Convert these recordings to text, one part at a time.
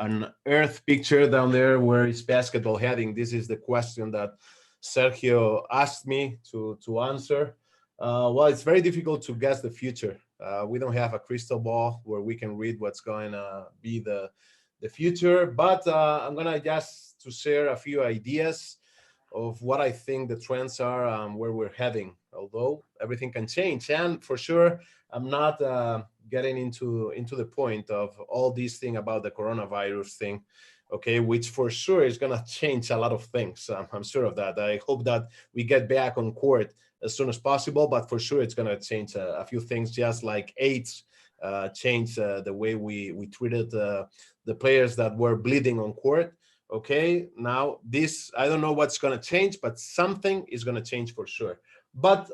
an Earth picture down there. Where is basketball heading? This is the question that Sergio asked me to answer. Well, it's very difficult to guess the future. We don't have a crystal ball where we can read what's going to be the future. But I'm gonna just to share a few ideas of what I think the trends are, where we're heading. Although everything can change, and for sure, I'm not getting into the point of all these thing about the coronavirus thing, okay, which for sure is gonna change a lot of things. I'm sure of that. I hope that we get back on court as soon as possible, but for sure it's gonna change a few things, just like AIDS changed the way we treated the players that were bleeding on court. Okay, now this, I don't know what's going to change, but something is going to change for sure. But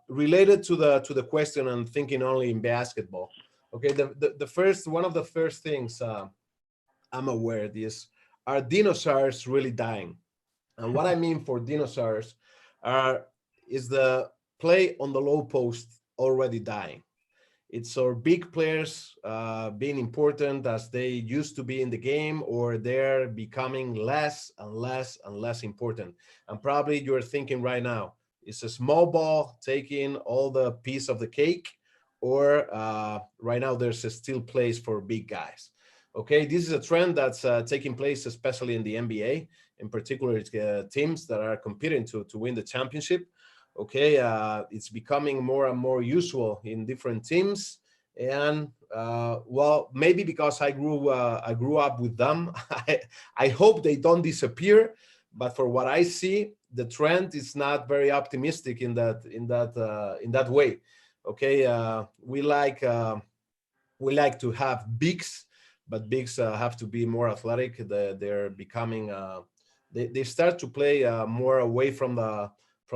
related to the question and thinking only in basketball, okay, the first one of the first things I'm aware is, are dinosaurs really dying? And what I mean for dinosaurs are is the play on the low post already dying. It's our big players being important as they used to be in the game, or they're becoming less and less and less important. And probably you're thinking right now, is a small ball taking all the piece of the cake, or right now there's a still place for big guys. Okay, this is a trend that's taking place, especially in the NBA, in particular, it's, teams that are competing to win the championship. Okay, it's becoming more and more usual in different teams, and well, maybe because I grew up with them. I hope they don't disappear, but for what I see, the trend is not very optimistic in that way. Okay, we like to have bigs, but bigs have to be more athletic. They're becoming they start to play more away from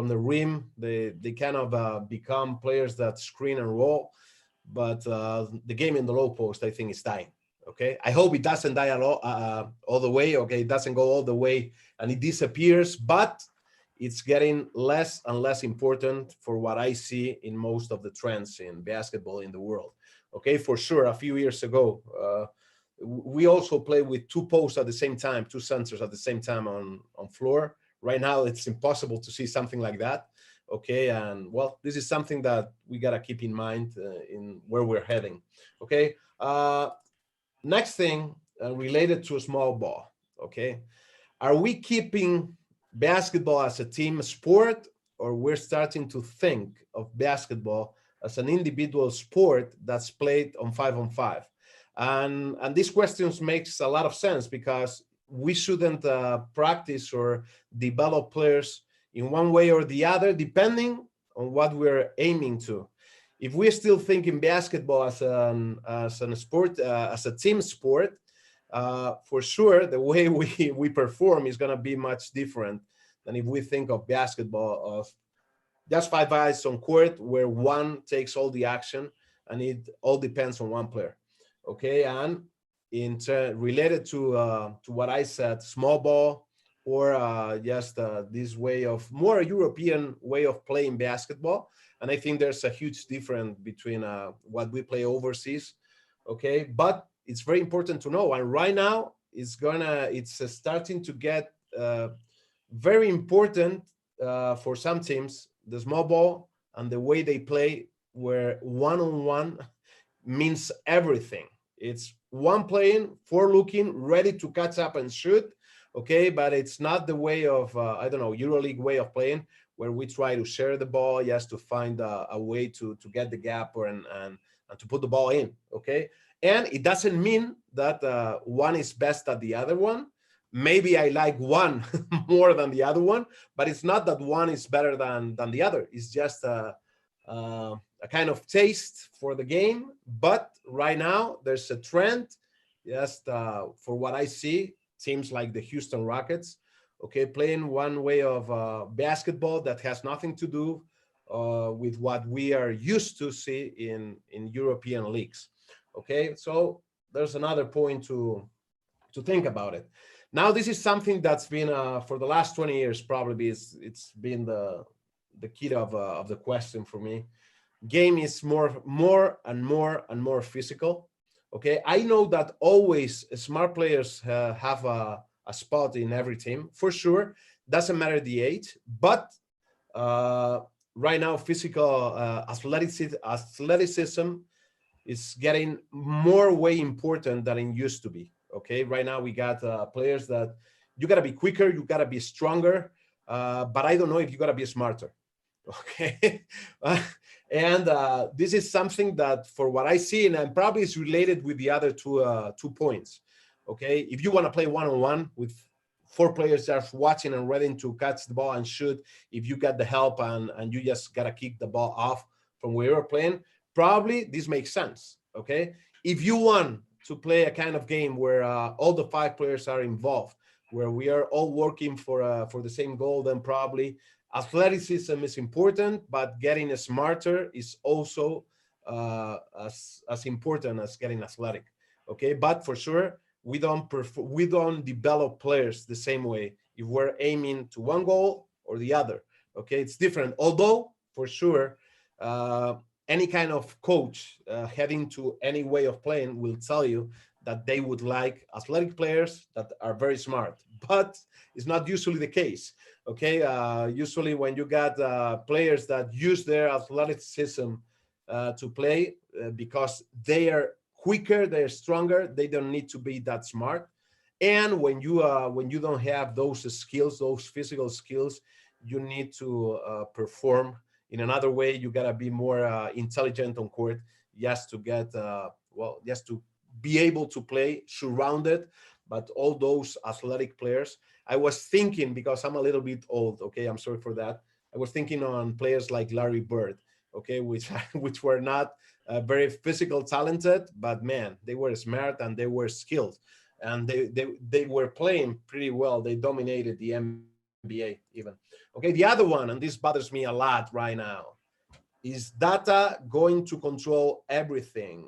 the rim. They kind of become players that screen and roll, but the game in the low post, I think, is dying. Okay, I hope it doesn't die all the way. Okay, it doesn't go all the way and it disappears, but it's getting less and less important for what I see in most of the trends in basketball in the world. Okay, for sure, a few years ago, we also play with two posts at the same time, two centers at the same time on floor. Right now, it's impossible to see something like that. Okay, and well, this is something that we gotta keep in mind in where we're heading. Okay, next thing related to a small ball. Okay, are we keeping basketball as a team sport, or we're starting to think of basketball as an individual sport that's played on 5-on-5? And these questions makes a lot of sense, because we shouldn't practice or develop players in one way or the other, depending on what we're aiming to. If we're still thinking basketball as a sport, as a team sport, for sure, the way we perform is going to be much different than if we think of basketball of just five guys on court where one takes all the action and it all depends on one player. Okay, and related to what I said, small ball, or just this way of more European way of playing basketball. And I think there's a huge difference between what we play overseas. Okay, but it's very important to know. And right now, it's starting to get very important for some teams. The small ball and the way they play, where one-on-one means everything. It's one playing, four looking, ready to catch up and shoot. Okay, but it's not the way of I don't know, EuroLeague way of playing, where we try to share the ball just to find a way to get the gap and to put the ball in. Okay, and it doesn't mean that one is best at the other one. Maybe I like one more than the other one, but it's not that one is better than the other. It's just a kind of taste for the game. But right now, there's a trend, just for what I see, teams like the Houston Rockets, okay, playing one way of basketball that has nothing to do with what we are used to see in European leagues. Okay, so there's another point to think about it. Now, this is something that's been for the last 20 years, probably it's been the key of the question for me. Game is more and more physical. Okay, I know that always smart players have a spot in every team for sure. Doesn't matter the age, but uh, right now physical athleticism is getting more way important than it used to be. Okay, right now we got players that you gotta be quicker, you gotta be stronger, but I don't know if you gotta be smarter. Okay, Uh, and this is something that, for what I see, and probably is related with the other 2 points. Okay, if you want to play one on one with 4 players just watching and ready to catch the ball and shoot, if you got the help and you just gotta kick the ball off from where you're playing, probably this makes sense. Okay, if you want to play a kind of game where all the 5 players are involved, where we are all working for the same goal, then probably athleticism is important, but getting smarter is also as important as getting athletic. Okay, but for sure we don't develop players the same way if we're aiming to one goal or the other. Okay, it's different. Although for sure, uh, any kind of coach heading to any way of playing will tell you that they would like athletic players that are very smart, but it's not usually the case. Okay, usually when you got players that use their athleticism to play because they are quicker, they're stronger, they don't need to be that smart. And when you don't have those skills, those physical skills, you need to perform in another way. You gotta be more intelligent on court, just to get just to be able to play surrounded. But all those athletic players, I was thinking, because I'm a little bit old. Okay, I'm sorry for that. I was thinking on players like Larry Bird. Okay, which which were not very physical talented, but man, they were smart and they were skilled, and they were playing pretty well. They dominated the NBA even. Okay, the other one, and this bothers me a lot right now, is data going to control everything.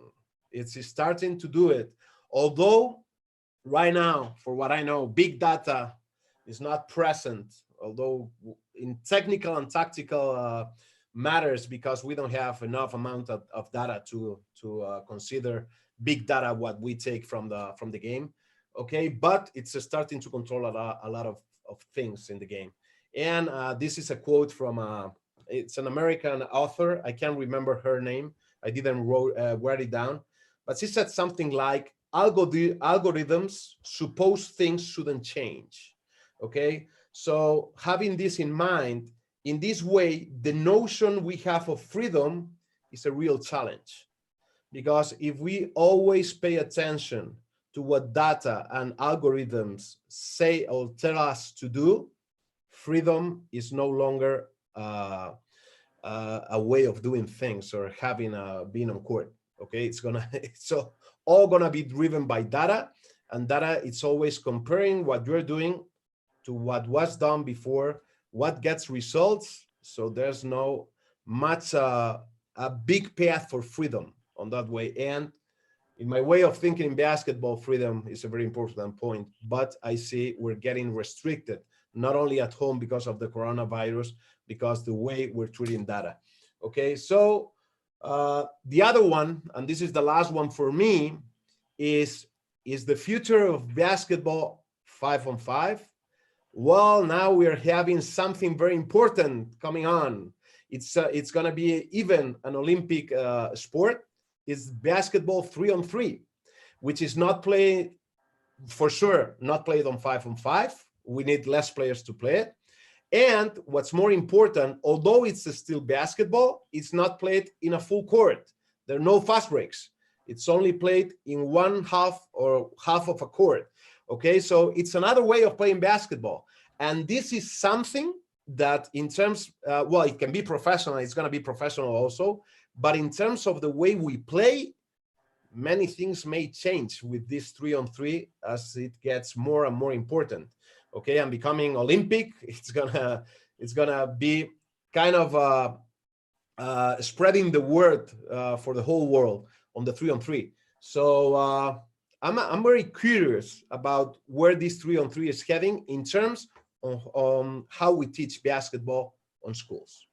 It's starting to do it. Although right now, for what I know, big data is not present, although in technical and tactical matters, because we don't have enough amount of data to consider big data what we take from the game. Okay, but it's starting to control a lot of things in the game. And this is a quote from it's an American author. I can't remember her name. I didn't write it down, but she said something like, algorithms suppose things shouldn't change. Okay, so having this in mind, in this way, the notion we have of freedom is a real challenge, because if we always pay attention to what data and algorithms say or tell us to do, freedom is no longer a way of doing things or having being on court. Okay, it's all gonna be driven by data, and data it's always comparing what you're doing to what was done before, what gets results. So there's no much a big path for freedom on that way. And in my way of thinking in basketball, freedom is a very important point, but I see we're getting restricted, not only at home because of the coronavirus, because the way we're treating data. Okay, so the other one, and this is the last one for me, is the future of basketball 5-on-5? Well, now we're having something very important coming on. It's going to be even an Olympic sport. It's basketball 3-on-3, which is not played, for sure, not played on 5-on-5. We need less players to play it. And what's more important, although it's still basketball, it's not played in a full court. There are no fast breaks. It's only played in one half or half of a court. Okay, so it's another way of playing basketball. And this is something that in terms, well, it can be professional. It's going to be professional also. But in terms of the way we play, many things may change with this 3-on-3 as it gets more and more important. Okay, and becoming Olympic, it's gonna be kind of spreading the word for the whole world on the 3-on-3. So I'm very curious about where this 3-on-3 is heading in terms of how we teach basketball on schools.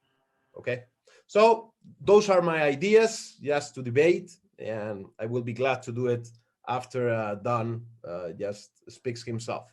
Okay, so those are my ideas, just to debate. and I will be glad to do it after Don just speaks himself.